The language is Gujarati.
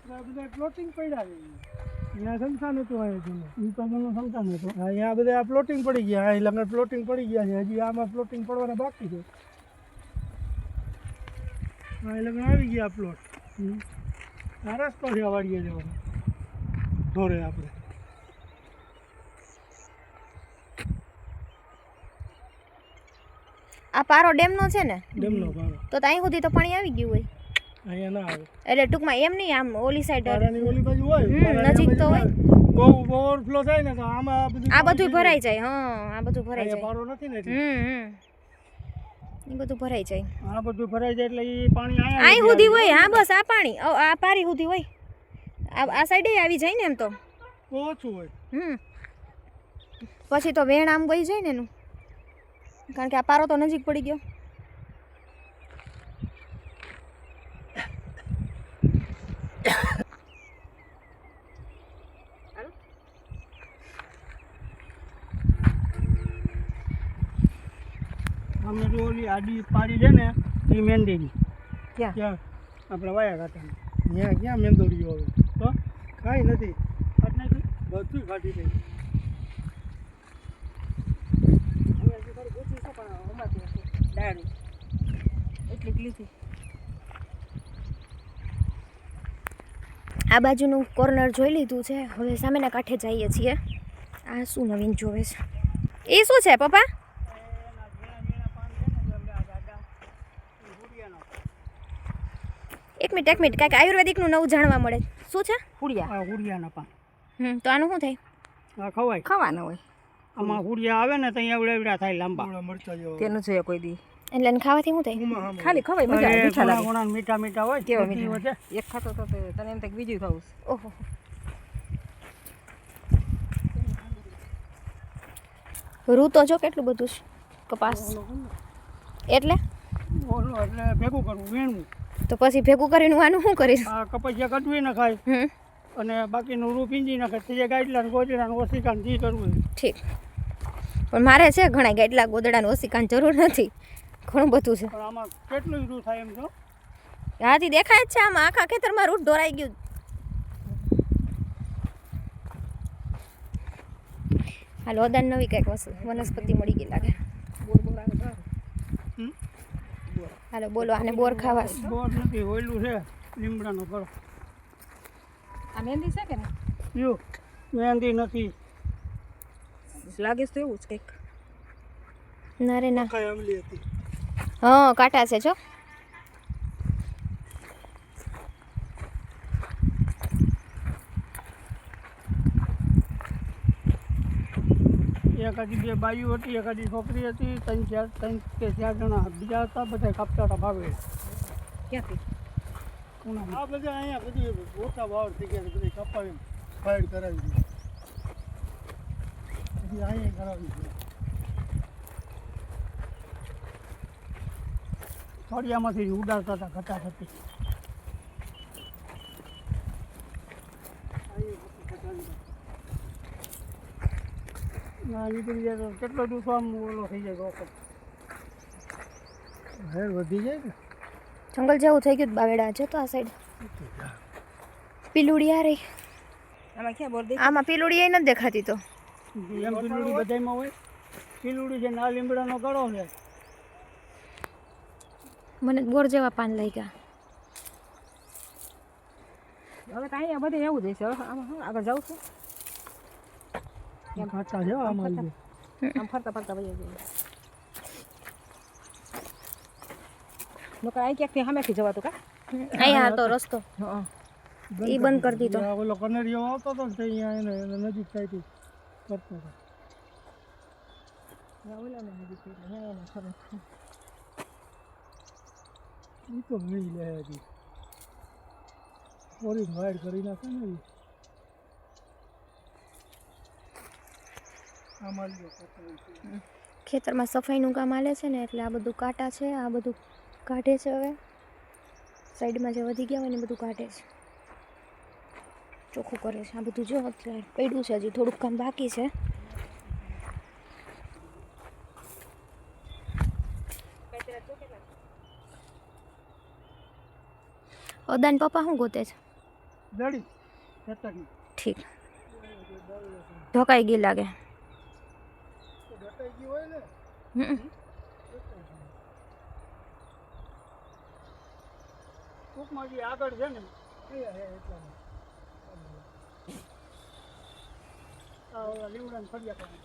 બધા પ્લોટિંગ પડ્યા છે અહીંયા સંસ્થાન હતું અહીંયા એ તો મને સંસ્થાન હતું અહીંયા બધા પ્લોટિંગ પડી ગયા અહીં લગ્ન પ્લોટિંગ પડી ગયા છે હજી આમાં પ્લોટિંગ પડવાના બાકી છે અહીં લગ્ન આવી ગયા પ્લોટ આ રસ્તો છે વાડીએ જવાનો ઢોરે આપણે આ પારો ડેમનો છે ને ડેમનો પારો તો અહીં સુધી તો પાણી આવી ગયું હોય અહીંયા ના આવે એટલે ટૂંકમાં એમ નહીં આમ ઓલી સાઈડ પારાની ઓલી બાજુ હોય નજીક તો હોય બહુ ઓવરફ્લો થાય ને તો આમાં આ બધું ભરાઈ જાય હા આ બધું ભરાઈ જાય પારો નથી ને એ બધું ભરાઈ જાય આ બધું ભરાઈ જાય એટલે એ પાણી અહીં સુધી હોય હા બસ આ પાણી આ પારી સુધી હોય આ સાઈડે આવી જાય ને એમ તો ઓછું હોય પછી તો વેણ આમ ગઈ જાય ને એનું કારણ કે આ પારો તો નજીક પડી ગયો અમે તો ઓલી આડી પાડી છે ને એ મેંદીની ક્યાં આપણે વાયા કાંઠાની ત્યાં ક્યાં મેંદોડીઓ હવે તો કાંઈ નથી કાઢ નાખ્યું બધું કાઢી દઈ આ બાજુનું કોર્નર જોઈ લીધું છે હવે સામેના કાંઠે જઈએ છીએ આ શું નવીન જોવે છે એ શું છે પપ્પા એક મિનિટ કાંઈક આયુર્વેદિકનું નવું જાણવા મળે શું છે હુડિયાના પાન તો આનું શું થાય આ ખવાય ખાવાના હોય આમાં હુડિયા આવે ને તો અહીંયા એવડા થાય લાંબા મરચા જેવા તેનું છે કોઈ દી એટલે એને ખાવાથી શું થાય ખાલી ખવાય મજા આવે મીઠા લાગે ઘણા મીઠા મીઠા હોય કેવા મીઠા એક ખાતો તો તને એમ થાય બીજું ખાવું ઓહો રૂ તો જો કેટલું બધું છે કપાસ એટલે એટલે ભેગું કરવું વીણવું તો પછી ભેગું કરીને આનું શું કરીશ આ કપચિયા કટવી નખાય અને બાકીનું રૂ પીંજી નાખે તે ગાઈડલા ગોજડા ઓસિકાન જી કરવું ઠીક પણ મારે છે ઘણા ગાઈડલા ગોદડાનું ઓસિકાન જરૂર નથી ઘણું બધું છે પણ આમાં કેટલું રૂ થાય એમ તો હાથી દેખાય જ છે આમાં આખા ખેતરમાં રૂટ ઢોરાઈ ગયું હાલો અદાન નવી કંઈક વનસ્પતિ મળી ગઈ લાગે હાલો બોલો આને બોર ખાવા બોર નથી ઓયલું છે લીમડાનો કરો આ મહેંદી છે કે ને યો મહેંદી નથી લાગે તો એવું જ કંઈક ના રે ના કઈ અમલી હતી હા કાંટા છે જો એકાદી બે બાઈઓ હતી એકાદી છોકરી હતી ત્રણ કે ચાર જણા બીજા હતા બધા કાપતા હતા ભાવે ક્યાંથી આ બધા અહીંયા બધી ઓછા ભાવ થઈ ગયા બધી કપાવી ફાઈડ કરાવી દીધી પછી અહીંયા કરાવી દીધી ફળિયામાંથી ઉડાડતા હતા ઘટા થતી ના નીકળી જાય તો કેટલો દિવસો આમ ઓલો થઈ જાય રોકડ હેર વધી જાય ને જંગલ જેવું થઈ ગયું બાવેડા છે તો આ સાઈડ પીલુડી આ રહી આમાં ક્યાં બોર દે આમાં પીલુડી એ નથી દેખાતી તો એમ પીલુડી બધામાં હોય પીલુડી છે ના લીમડાનો ગળો છે મને બોર જેવા પાન લઈ ગયા હવે તો અહીંયા બધે એવું જ છે હવે આમાં શું આગળ જાઉં છું ખાતા છે આમાં આમ ફરતા ફરતા વહી જાય નકર અહીં ક્યાંકથી સામેથી જવાતું કા અહીંયા હતો રસ્તો હા એ બંધ કરી દીધો ઓલો કનેરિયો આવતો હતો ને તે અહીંયા એને નજીક સાઈડ કરતો હતો એ તો નહીં લે હજી ઓરી વાઈડ કરી નાખે ને ખેતરમાં સફાઈનું કામ હાલે છે ને એટલે આ બધું કાંટા છે આ બધું કાઢે છે હવે સાઈડમાં જે વધી ગયા હોય ને બધું કાઢે છે ચોખ્ખું કરે છે આ બધું જો અત્યારે પડ્યું છે હજી થોડુંક કામ બાકી છે અદાન પપ્પા શું ગોતે છે રેડી ખેતરની ઠીક ધોકાઈ ગઈ લાગે ઘટાઈ ગયું હોય ને હમ. ટૂંકમાં જે આગળ છે ને એ એટલામાં આ ઓલા લીમડાને ફરિયા કરી